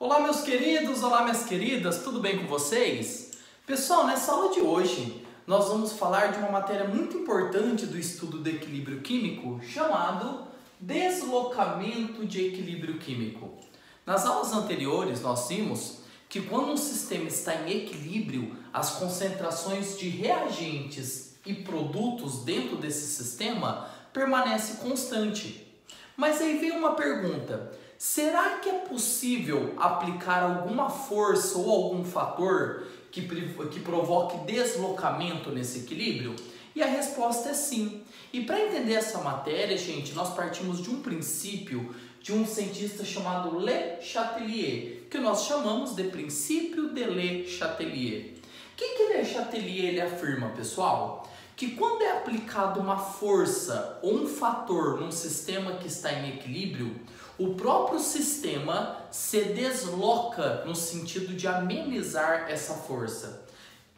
Olá meus queridos, olá minhas queridas, tudo bem com vocês? Pessoal, nessa aula de hoje nós vamos falar de uma matéria muito importante do estudo do equilíbrio químico chamado deslocamento de equilíbrio químico. Nas aulas anteriores nós vimos que quando um sistema está em equilíbrio, as concentrações de reagentes e produtos dentro desse sistema permanecem constantes. Mas aí vem uma pergunta: será que é possível aplicar alguma força ou algum fator que provoque deslocamento nesse equilíbrio? E a resposta é sim. E para entender essa matéria, gente, nós partimos de um princípio de um cientista chamado Le Chatelier, que nós chamamos de princípio de Le Chatelier. O que Le Chatelier ele afirma, pessoal? Que quando é aplicada uma força ou um fator num sistema que está em equilíbrio, o próprio sistema se desloca no sentido de amenizar essa força.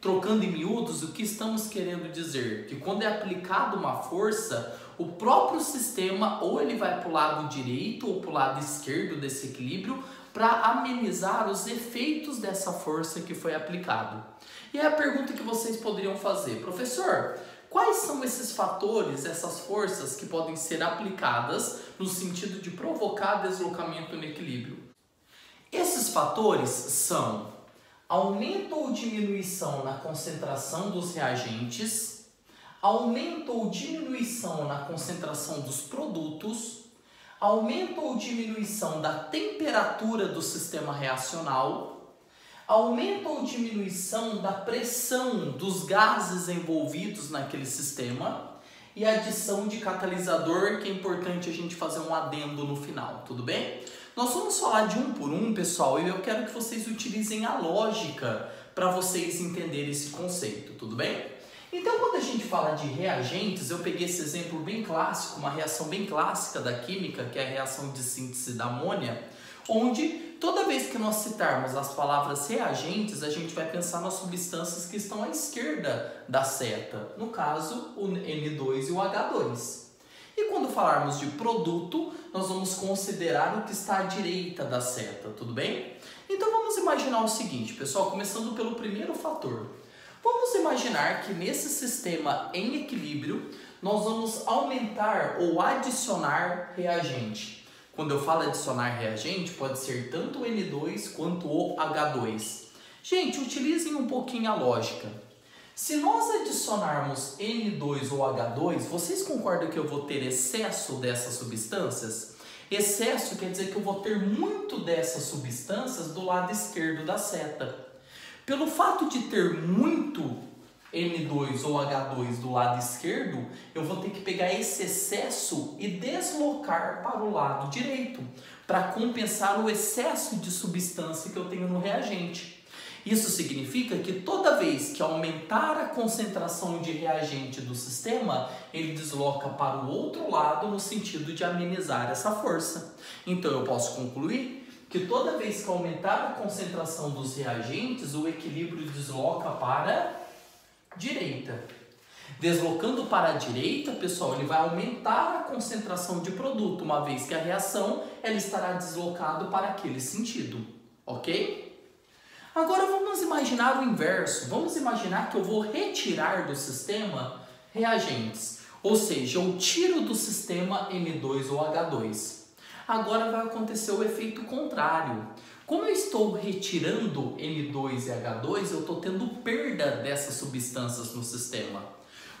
Trocando em miúdos, o que estamos querendo dizer? Que quando é aplicada uma força, o próprio sistema ou ele vai para o lado direito ou para o lado esquerdo desse equilíbrio para amenizar os efeitos dessa força que foi aplicada. E aí a pergunta que vocês poderiam fazer: professor, quais são esses fatores, essas forças que podem ser aplicadas no sentido de provocar deslocamento no equilíbrio? Esses fatores são aumento ou diminuição na concentração dos reagentes, aumento ou diminuição na concentração dos produtos, aumento ou diminuição da temperatura do sistema reacional, aumento ou diminuição da pressão dos gases envolvidos naquele sistema e adição de catalisador, que é importante a gente fazer um adendo no final, tudo bem? Nós vamos falar de um por um, pessoal, e eu quero que vocês utilizem a lógica para vocês entenderem esse conceito, tudo bem? Então, quando a gente fala de reagentes, eu peguei esse exemplo bem clássico, uma reação bem clássica da química, que é a reação de síntese da amônia, onde toda vez que nós citarmos as palavras reagentes, a gente vai pensar nas substâncias que estão à esquerda da seta, no caso, o N2 e o H2. E quando falarmos de produto, nós vamos considerar o que está à direita da seta, tudo bem? Então vamos imaginar o seguinte, pessoal, começando pelo primeiro fator. Vamos imaginar que nesse sistema em equilíbrio, nós vamos aumentar ou adicionar reagente. Quando eu falo adicionar reagente, pode ser tanto o N2 quanto o H2. Gente, utilizem um pouquinho a lógica. Se nós adicionarmos N2 ou H2, vocês concordam que eu vou ter excesso dessas substâncias? Excesso quer dizer que eu vou ter muito dessas substâncias do lado esquerdo da seta. Pelo fato de ter muito N2 ou H2 do lado esquerdo, eu vou ter que pegar esse excesso e deslocar para o lado direito, para compensar o excesso de substância que eu tenho no reagente. Isso significa que toda vez que aumentar a concentração de reagente do sistema, ele desloca para o outro lado no sentido de amenizar essa força. Então eu posso concluir que toda vez que aumentar a concentração dos reagentes, o equilíbrio desloca para a direita. Deslocando para a direita, pessoal, ele vai aumentar a concentração de produto, uma vez que a reação ela estará deslocada para aquele sentido, ok? Agora vamos imaginar o inverso. Vamos imaginar que eu vou retirar do sistema reagentes, ou seja, eu tiro do sistema N2 ou H2. Agora vai acontecer o efeito contrário. Como eu estou retirando N2 e H2, eu estou tendo perda dessas substâncias no sistema.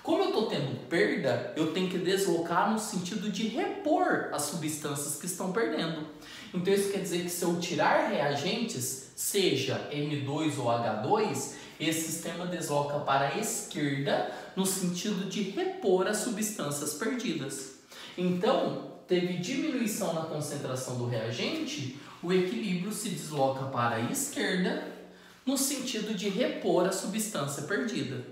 Como eu estou tendo perda, eu tenho que deslocar no sentido de repor as substâncias que estão perdendo. Então isso quer dizer que se eu tirar reagentes, seja N2 ou H2, esse sistema desloca para a esquerda no sentido de repor as substâncias perdidas. Então, teve diminuição na concentração do reagente, o equilíbrio se desloca para a esquerda no sentido de repor a substância perdida.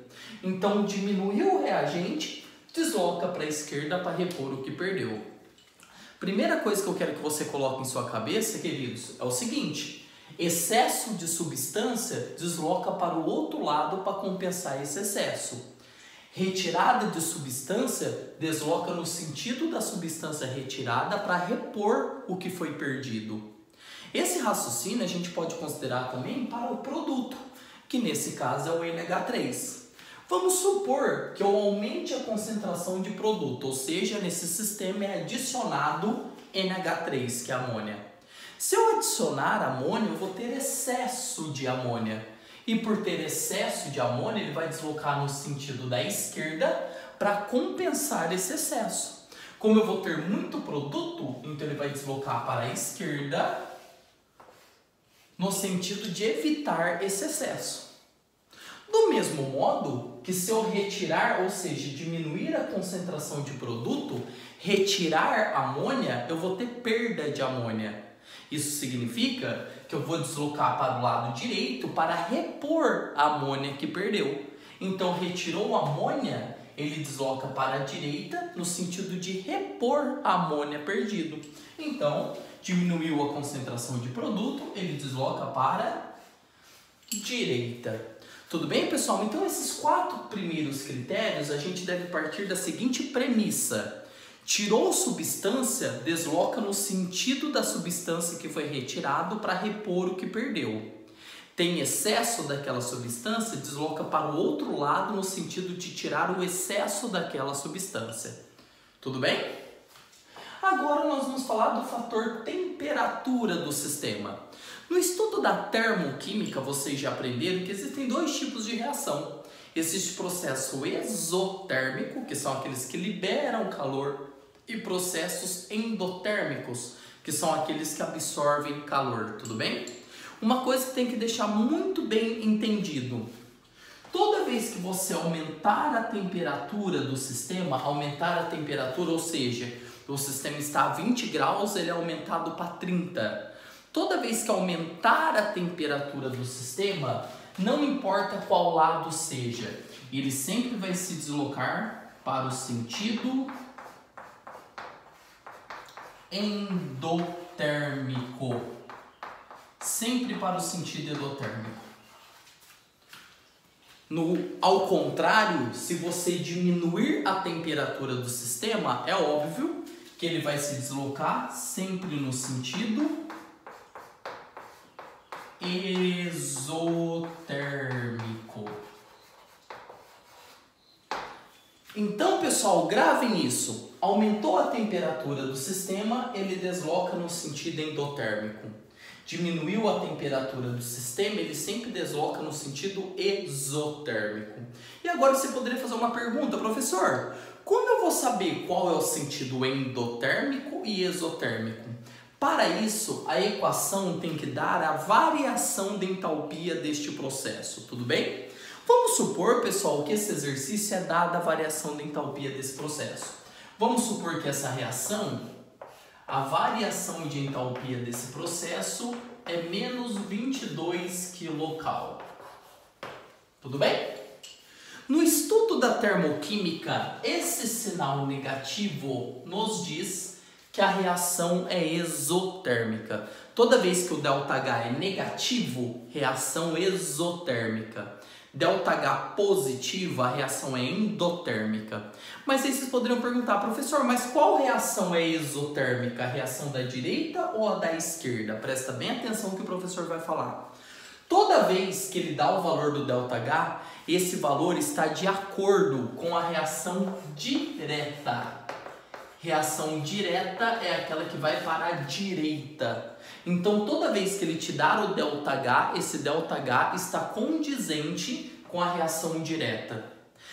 Então, diminuiu o reagente, desloca para a esquerda para repor o que perdeu. Primeira coisa que eu quero que você coloque em sua cabeça, queridos, é o seguinte: excesso de substância desloca para o outro lado para compensar esse excesso. Retirada de substância desloca no sentido da substância retirada para repor o que foi perdido. Esse raciocínio a gente pode considerar também para o produto, que nesse caso é o NH3. Vamos supor que eu aumente a concentração de produto, ou seja, nesse sistema é adicionado NH3, que é amônia. Se eu adicionar amônia, eu vou ter excesso de amônia. E por ter excesso de amônia, ele vai deslocar no sentido da esquerda para compensar esse excesso. Como eu vou ter muito produto, então ele vai deslocar para a esquerda no sentido de evitar esse excesso. Do mesmo modo que se eu retirar, ou seja, diminuir a concentração de produto, retirar amônia, eu vou ter perda de amônia. Isso significa que eu vou deslocar para o lado direito para repor a amônia que perdeu. Então, retirou a amônia, ele desloca para a direita no sentido de repor a amônia perdida. Então, diminuiu a concentração de produto, ele desloca para a direita. Tudo bem, pessoal? Então, esses 4 primeiros critérios, a gente deve partir da seguinte premissa. Tirou substância, desloca no sentido da substância que foi retirado para repor o que perdeu. Tem excesso daquela substância, desloca para o outro lado no sentido de tirar o excesso daquela substância. Tudo bem? Agora nós vamos falar do fator temperatura do sistema. No estudo da termoquímica, vocês já aprenderam que existem 2 tipos de reação. Existe processo exotérmico, que são aqueles que liberam calor, e processos endotérmicos, que são aqueles que absorvem calor, tudo bem? Uma coisa que tem que deixar muito bem entendido. Toda vez que você aumentar a temperatura do sistema, ou seja, o sistema está a 20 graus, ele é aumentado para 30. Toda vez que aumentar a temperatura do sistema, não importa qual lado seja, ele sempre vai se deslocar para o sentido endotérmico. Sempre para o sentido endotérmico. Ao contrário, se você diminuir a temperatura do sistema, é óbvio que ele vai se deslocar sempre no sentido exotérmico. Então, pessoal, gravem isso. Aumentou a temperatura do sistema, ele desloca no sentido endotérmico. Diminuiu a temperatura do sistema, ele sempre desloca no sentido exotérmico. E agora você poderia fazer uma pergunta, professor: como eu vou saber qual é o sentido endotérmico e exotérmico? Para isso, a equação tem que dar a variação de entalpia deste processo, tudo bem? Vamos supor, pessoal, que esse exercício é dada a variação de entalpia desse processo. Vamos supor que essa reação, a variação de entalpia desse processo é menos 22 kcal. Tudo bem? No estudo da termoquímica, esse sinal negativo nos diz que a reação é exotérmica. Toda vez que o ΔH é negativo, reação exotérmica. ΔH positivo, a reação é endotérmica. Mas aí vocês poderiam perguntar: professor, mas qual reação é exotérmica? A reação da direita ou a da esquerda? Presta bem atenção no que o professor vai falar. Toda vez que ele dá o valor do ΔH, esse valor está de acordo com a reação direta. Reação direta é aquela que vai para a direita. Então, toda vez que ele te dar o ΔH, esse ΔH está condizente com a reação direta.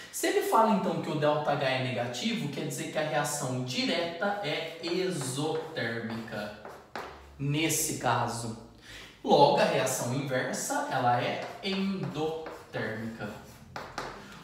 Se ele fala, então, que o ΔH é negativo, quer dizer que a reação direta é exotérmica. Nesse caso. Logo, a reação inversa, ela é endotérmica.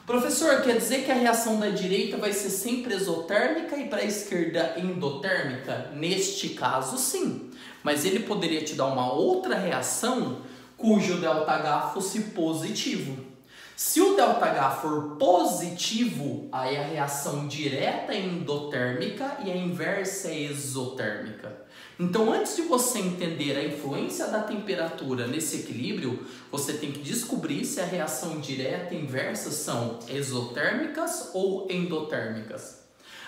Professor, quer dizer que a reação da direita vai ser sempre exotérmica e para a esquerda endotérmica? Neste caso, sim. Mas ele poderia te dar uma outra reação cujo ΔH fosse positivo. Se o ΔH for positivo, aí a reação direta é endotérmica e a inversa é exotérmica. Então, antes de você entender a influência da temperatura nesse equilíbrio, você tem que descobrir se a reação direta e inversa são exotérmicas ou endotérmicas.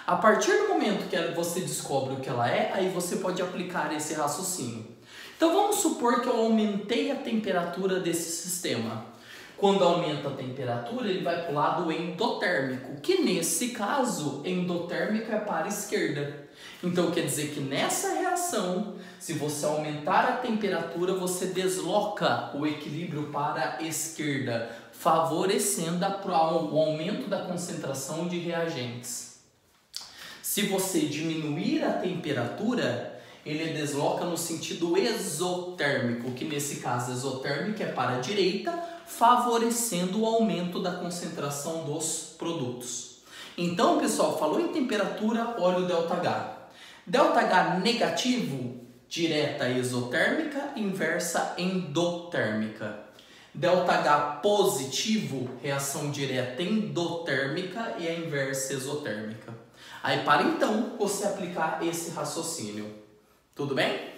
A partir do momento que você descobre o que ela é, aí você pode aplicar esse raciocínio. Então vamos supor que eu aumentei a temperatura desse sistema. Quando aumenta a temperatura, ele vai para o lado endotérmico, que nesse caso, endotérmico é para a esquerda. Então quer dizer que nessa reação, se você aumentar a temperatura, você desloca o equilíbrio para a esquerda, favorecendo o aumento da concentração de reagentes. Se você diminuir a temperatura, ele desloca no sentido exotérmico, que nesse caso exotérmico é para a direita, favorecendo o aumento da concentração dos produtos. Então, pessoal, falou em temperatura, olha o ΔH. ΔH negativo, direta exotérmica, inversa endotérmica. ΔH positivo, reação direta endotérmica e a inversa exotérmica. Aí, para então, você aplicar esse raciocínio. Tudo bem?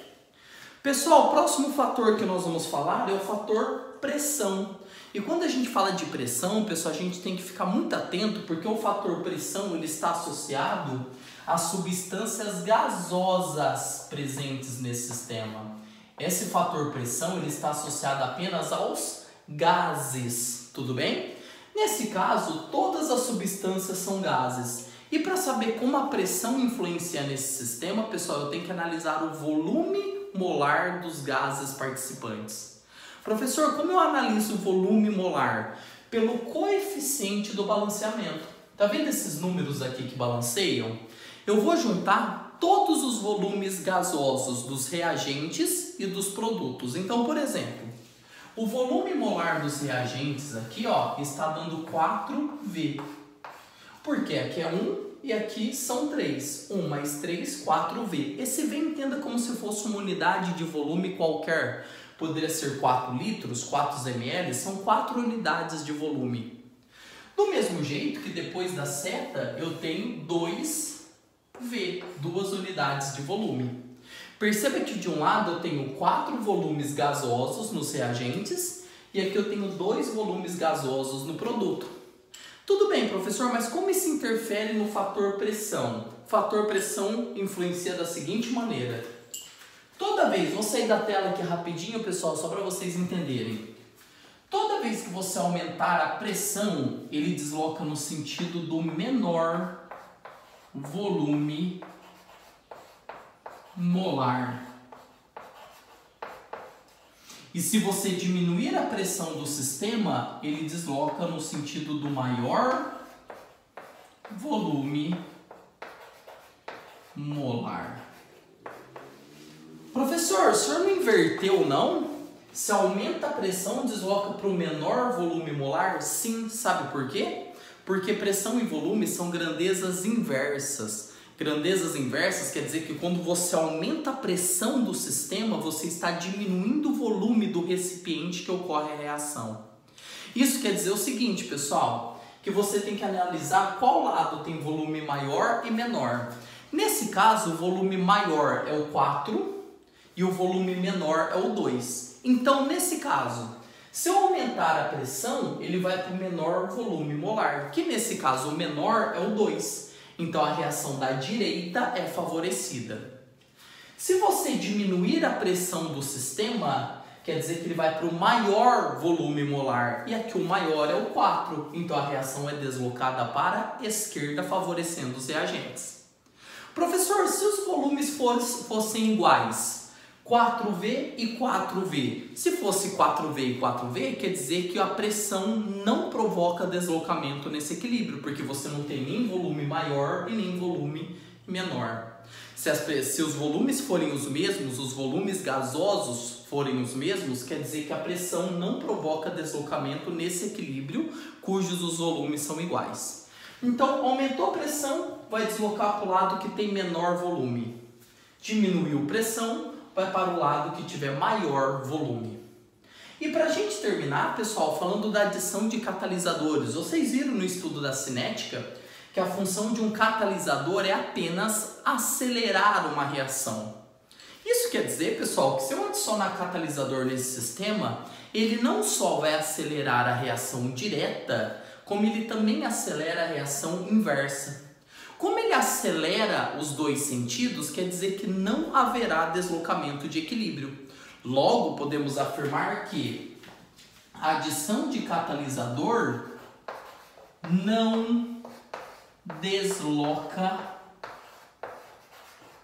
Pessoal, o próximo fator que nós vamos falar é o fator pressão. E quando a gente fala de pressão, pessoal, a gente tem que ficar muito atento, porque o fator pressão ele está associado às substâncias gasosas presentes nesse sistema. Esse fator pressão ele está associado apenas aos gases, tudo bem? Nesse caso, todas as substâncias são gases. E para saber como a pressão influencia nesse sistema, pessoal, eu tenho que analisar o volume molar dos gases participantes. Professor, como eu analiso o volume molar? Pelo coeficiente do balanceamento. Tá vendo esses números aqui que balanceiam? Eu vou juntar todos os volumes gasosos dos reagentes e dos produtos. Então, por exemplo, o volume molar dos reagentes aqui, ó, está dando 4V. Porque aqui é 1 e aqui são 3. 1 mais 3, 4V. Esse V entenda como se fosse uma unidade de volume qualquer. Poderia ser 4 litros, 4 ml, são 4 unidades de volume. Do mesmo jeito que depois da seta eu tenho 2V, 2 unidades de volume. Perceba que de um lado eu tenho 4 volumes gasosos nos reagentes e aqui eu tenho 2 volumes gasosos no produto. Tudo bem, professor, mas como isso interfere no fator pressão? O fator pressão influencia da seguinte maneira. Toda vez, vou sair da tela aqui rapidinho, pessoal, só para vocês entenderem. Toda vez que você aumentar a pressão, ele desloca no sentido do menor volume molar. E se você diminuir a pressão do sistema, ele desloca no sentido do maior volume molar. Professor, o senhor não inverteu, não? Se aumenta a pressão, desloca para o menor volume molar? Sim, sabe por quê? Porque pressão e volume são grandezas inversas. Grandezas inversas quer dizer que quando você aumenta a pressão do sistema, você está diminuindo o volume do recipiente que ocorre a reação. Isso quer dizer o seguinte, pessoal, que você tem que analisar qual lado tem volume maior e menor. Nesse caso, o volume maior é o 4 e o volume menor é o 2. Então, nesse caso, se eu aumentar a pressão, ele vai para o menor volume molar, que nesse caso o menor é o 2. Então, a reação da direita é favorecida. Se você diminuir a pressão do sistema, quer dizer que ele vai para o maior volume molar. E aqui o maior é o 4. Então, a reação é deslocada para a esquerda, favorecendo os reagentes. Professor, se os volumes fossem iguais, 4V e 4V. Se fosse 4V e 4V, quer dizer que a pressão não provoca deslocamento nesse equilíbrio, porque você não tem nem volume maior e nem volume menor. Se os volumes forem os mesmos, os volumes gasosos forem os mesmos, quer dizer que a pressão não provoca deslocamento nesse equilíbrio, cujos os volumes são iguais. Então, aumentou a pressão, vai deslocar para o lado que tem menor volume. Diminuiu a pressão, vai para o lado que tiver maior volume. E para a gente terminar, pessoal, falando da adição de catalisadores, vocês viram no estudo da cinética que a função de um catalisador é apenas acelerar uma reação. Isso quer dizer, pessoal, que se eu adicionar catalisador nesse sistema, ele não só vai acelerar a reação direta, como ele também acelera a reação inversa. Como ele acelera os dois sentidos, quer dizer que não haverá deslocamento de equilíbrio. Logo, podemos afirmar que a adição de catalisador não desloca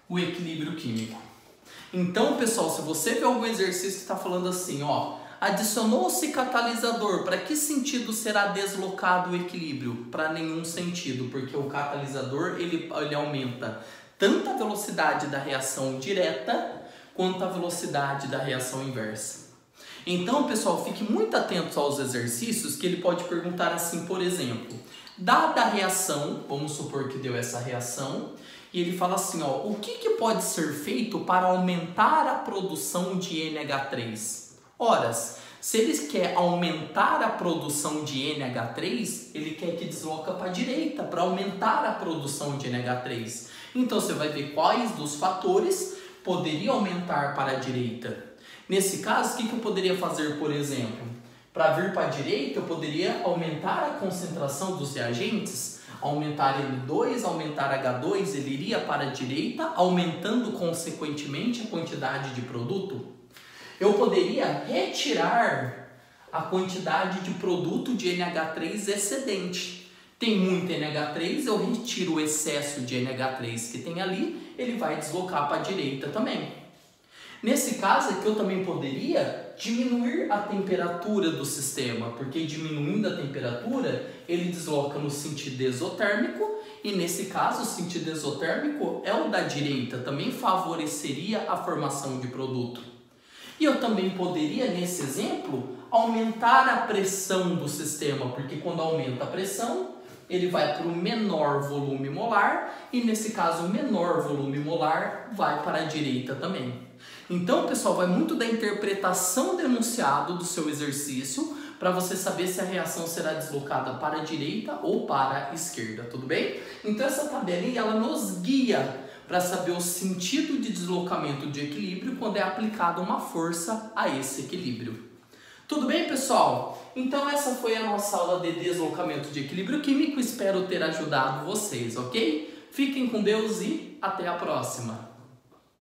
o equilíbrio químico. Então, pessoal, se você vê algum exercício que está falando assim, ó, adicionou-se catalisador, para que sentido será deslocado o equilíbrio? Para nenhum sentido, porque o catalisador ele aumenta tanto a velocidade da reação direta quanto a velocidade da reação inversa. Então, pessoal, fique muito atento aos exercícios que ele pode perguntar assim, por exemplo, dada a reação, vamos supor que deu essa reação, e ele fala assim, ó, o que pode ser feito para aumentar a produção de NH3? Ora, se ele quer aumentar a produção de NH3, ele quer que desloca para a direita, para aumentar a produção de NH3. Então, você vai ver quais dos fatores poderiam aumentar para a direita. Nesse caso, o que eu poderia fazer, por exemplo? Para vir para a direita, eu poderia aumentar a concentração dos reagentes, aumentar N2, aumentar H2, ele iria para a direita, aumentando consequentemente a quantidade de produto. Eu poderia retirar a quantidade de produto de NH3 excedente. Tem muito NH3, eu retiro o excesso de NH3 que tem ali, ele vai deslocar para a direita também. Nesse caso aqui eu também poderia diminuir a temperatura do sistema, porque diminuindo a temperatura ele desloca no sentido exotérmico e nesse caso o sentido exotérmico é o da direita, também favoreceria a formação de produto. E eu também poderia, nesse exemplo, aumentar a pressão do sistema, porque quando aumenta a pressão, ele vai para o menor volume molar e nesse caso o menor volume molar vai para a direita também. Então, pessoal, vai muito da interpretação do enunciado do seu exercício para você saber se a reação será deslocada para a direita ou para a esquerda, tudo bem? Então, essa tabelinha ela nos guia para saber o sentido de deslocamento de equilíbrio quando é aplicada uma força a esse equilíbrio. Tudo bem, pessoal? Então essa foi a nossa aula de deslocamento de equilíbrio químico. Espero ter ajudado vocês, ok? Fiquem com Deus e até a próxima!